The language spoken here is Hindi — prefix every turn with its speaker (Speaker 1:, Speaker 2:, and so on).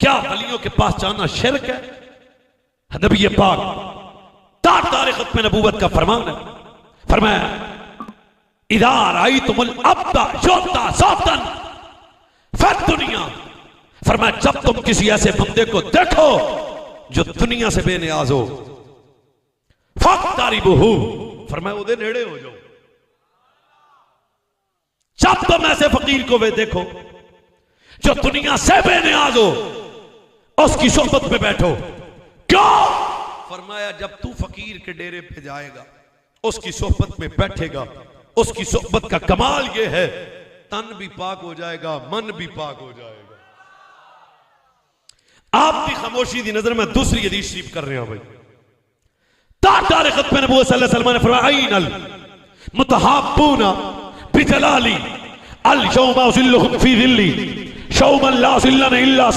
Speaker 1: क्या वलियों के पास जाना शिर्क है? नबी पाक तार खत्म नबूवत का फरमान है, फरमाया इदार आई तुमुल अब्दा योता सौतन फिर दुनिया, फरमाया जब तुम किसी ऐसे बंदे को देखो जो दुनिया से बेनियाज हो, फक्तारिबुहु, फरमाया उदे नेड़े हो जाओ। जब तुम ऐसे फकीर को वे देखो जो दुनिया से बेनियाज हो, उसकी सोहबत में बैठो। क्यों? फरमाया जब तू फकीर के डेरे पे जाएगा, उसकी सोहबत में बैठेगा, उसकी सोहबत का कमाल यह है तन भी पाक हो जाएगा, मन भी पाक हो जाएगा। आपकी खामोशी की नजर में दूसरी हदीस शरीफ कर रहे हैं भाई। तार खत्म नबूवत सल्लल्लाहु अलैहि वसल्लम ने फरमाया आइनल मुतहाब्बूना बिजलाली अल यौमा उज़िल्लुहुम फी ज़िल्ली शौमन ला ज़िल्ला इल्ला